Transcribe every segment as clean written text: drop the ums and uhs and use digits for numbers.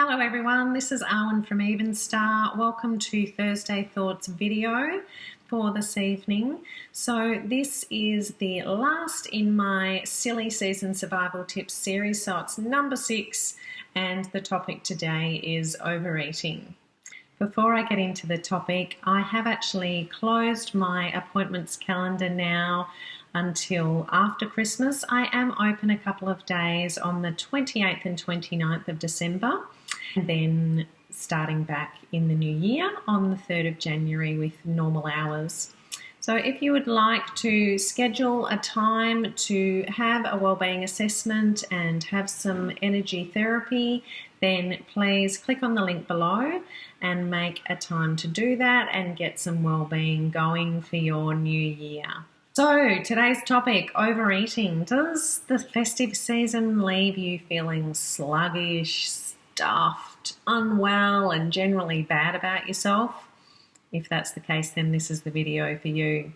Hello everyone, this is Arwen from Even Star. Welcome to Thursday Thoughts video for this evening. So this is the last in my Silly Season Survival Tips series, so it's number 6 and the topic today is overeating. Before I get into the topic, I have actually closed my appointments calendar now until after Christmas. I am open a couple of days on the 28th and 29th of December, and then starting back in the new year on the 3rd of January with normal hours. So if you would like to schedule a time to have a wellbeing assessment and have some energy therapy, then please click on the link below and make a time to do that and get some wellbeing going for your new year. So today's topic, overeating. Does the festive season leave you feeling sluggish, stuffed, unwell, and generally bad about yourself? If that's the case, then this is the video for you.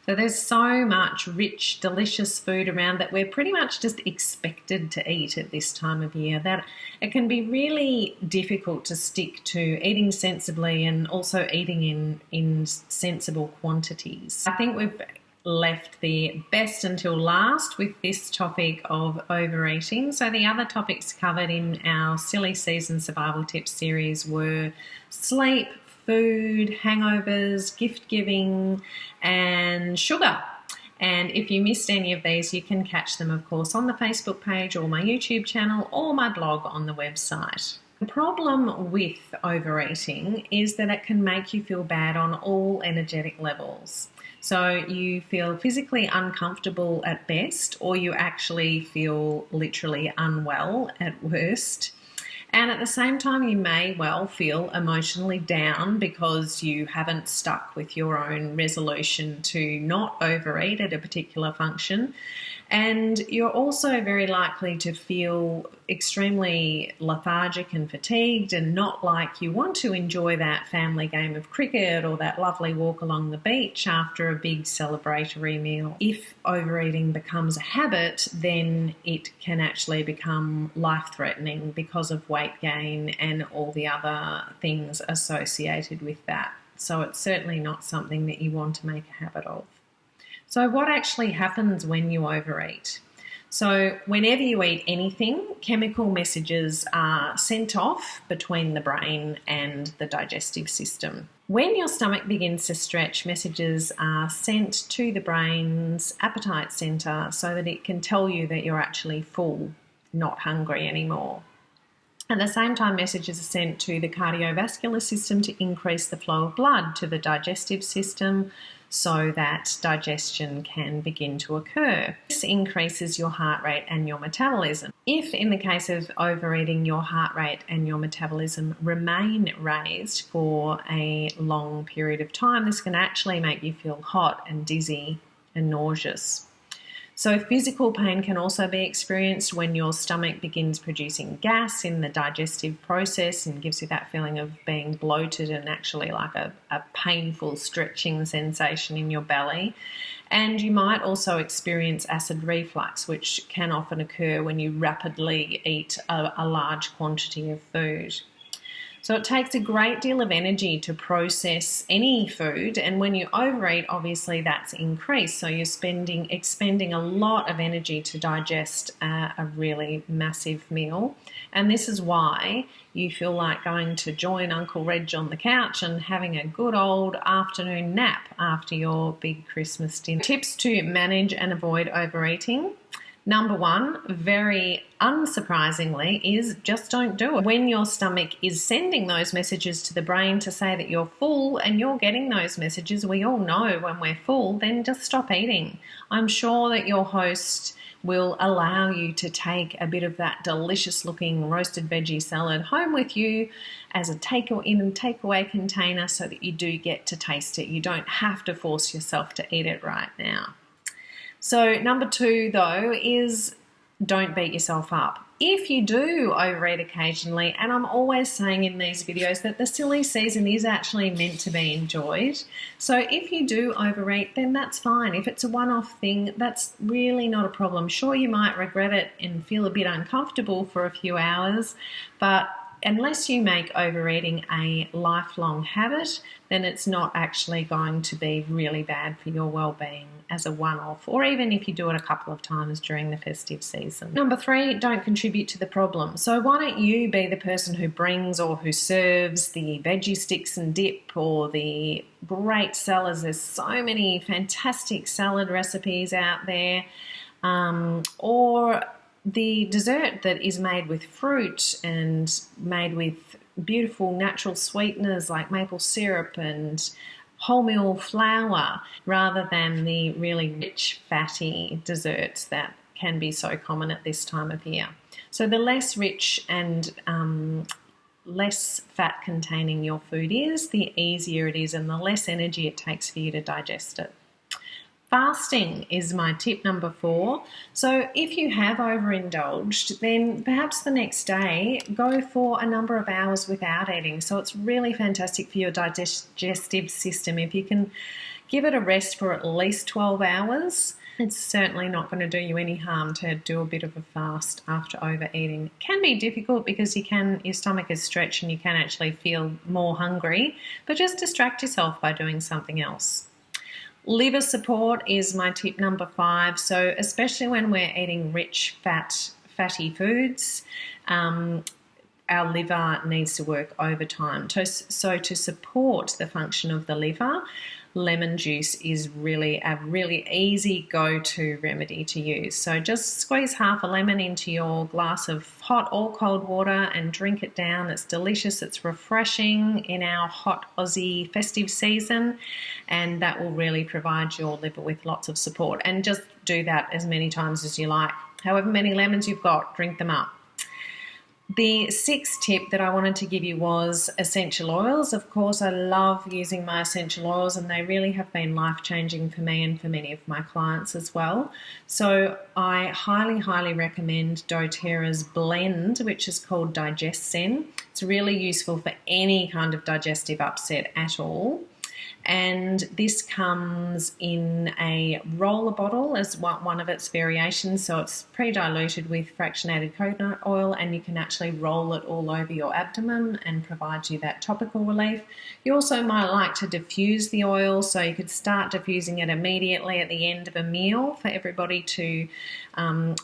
So there's so much rich, delicious food around that we're pretty much just expected to eat at this time of year, that it can be really difficult to stick to eating sensibly and also eating in sensible quantities. I think we've left the best until last with this topic of overeating. So the other topics covered in our Silly Season Survival Tips series were sleep, food, hangovers, gift giving, and sugar. And if you missed any of these, you can catch them, of course, on the Facebook page or my YouTube channel or my blog on the website. The problem with overeating is that it can make you feel bad on all energetic levels. So you feel physically uncomfortable at best, or you actually feel literally unwell at worst. And at the same time, you may well feel emotionally down because you haven't stuck with your own resolution to not overeat at a particular function. And you're also very likely to feel extremely lethargic and fatigued and not like you want to enjoy that family game of cricket or that lovely walk along the beach after a big celebratory meal. If overeating becomes a habit, then it can actually become life-threatening because of weight gain and all the other things associated with that. So it's certainly not something that you want to make a habit of. So what actually happens when you overeat? So whenever you eat anything, chemical messages are sent off between the brain and the digestive system. When your stomach begins to stretch, messages are sent to the brain's appetite center so that it can tell you that you're actually full, not hungry anymore. At the same time, messages are sent to the cardiovascular system to increase the flow of blood to the digestive system so that digestion can begin to occur. This increases your heart rate and your metabolism. If, in the case of overeating, your heart rate and your metabolism remain raised for a long period of time, this can actually make you feel hot and dizzy and nauseous. So physical pain can also be experienced when your stomach begins producing gas in the digestive process and gives you that feeling of being bloated and actually like a painful stretching sensation in your belly. And you might also experience acid reflux, which can often occur when you rapidly eat a large quantity of food. So it takes a great deal of energy to process any food, and when you overeat, obviously that's increased. So you're expending a lot of energy to digest a really massive meal. And this is why you feel like going to join Uncle Reg on the couch and having a good old afternoon nap after your big Christmas dinner. Tips to manage and avoid overeating. Number 1, very unsurprisingly, is just don't do it. When your stomach is sending those messages to the brain to say that you're full and you're getting those messages, we all know when we're full, then just stop eating. I'm sure that your host will allow you to take a bit of that delicious looking roasted veggie salad home with you as a takeaway container so that you do get to taste it. You don't have to force yourself to eat it right now. So number 2, though, is don't beat yourself up. If you do overeat occasionally, and I'm always saying in these videos that the silly season is actually meant to be enjoyed. So if you do overeat, then that's fine. If it's a one-off thing, that's really not a problem. Sure, you might regret it and feel a bit uncomfortable for a few hours, but unless you make overeating a lifelong habit, then it's not actually going to be really bad for your well-being as a one-off, or even if you do it a couple of times during the festive season. Number 3, don't contribute to the problem. So why don't you be the person who brings or who serves the veggie sticks and dip, or the great salads? There's so many fantastic salad recipes out there, or the dessert that is made with fruit and made with beautiful natural sweeteners like maple syrup and wholemeal flour, rather than the really rich, fatty desserts that can be so common at this time of year. So the less rich and less fat containing your food is, the easier it is and the less energy it takes for you to digest it. Fasting is my tip number 4. So if you have overindulged, then perhaps the next day go for a number of hours without eating. So it's really fantastic for your digestive system. If you can give it a rest for at least 12 hours, it's certainly not going to do you any harm to do a bit of a fast after overeating. It can be difficult because your stomach is stretched and you can actually feel more hungry, but just distract yourself by doing something else. Liver support is my tip number 5. So especially when we're eating rich, fatty foods, our liver needs to work overtime. So to support the function of the liver, lemon juice is really a really easy go-to remedy to use. So just squeeze half a lemon into your glass of hot or cold water and drink it down. It's delicious, it's refreshing in our hot Aussie festive season, and that will really provide your liver with lots of support. And just do that as many times as you like. However many lemons you've got, drink them up. The 6th tip that I wanted to give you was essential oils. Of course, I love using my essential oils, and they really have been life-changing for me and for many of my clients as well. So I highly, highly recommend doTERRA's blend, which is called DigestZen. It's really useful for any kind of digestive upset at all. And this comes in a roller bottle as one of its variations. So it's pre-diluted with fractionated coconut oil, and you can actually roll it all over your abdomen and provide you that topical relief. You also might like to diffuse the oil, so you could start diffusing it immediately at the end of a meal for everybody to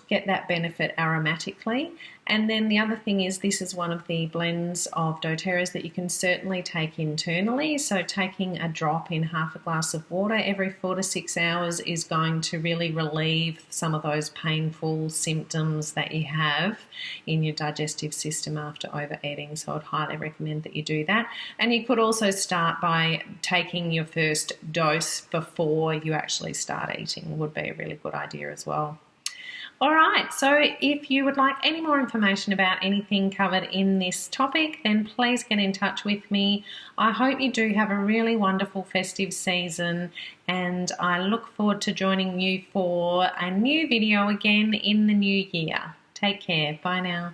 get that benefit aromatically. And then the other thing is, this is one of the blends of doTERRA's that you can certainly take internally. So taking a drop in half a glass of water every 4 to 6 hours is going to really relieve some of those painful symptoms that you have in your digestive system after overeating. So I'd highly recommend that you do that. And you could also start by taking your first dose before you actually start eating. Would be a really good idea as well. All right, so if you would like any more information about anything covered in this topic, then please get in touch with me. I hope you do have a really wonderful festive season, and I look forward to joining you for a new video again in the new year. Take care. Bye now.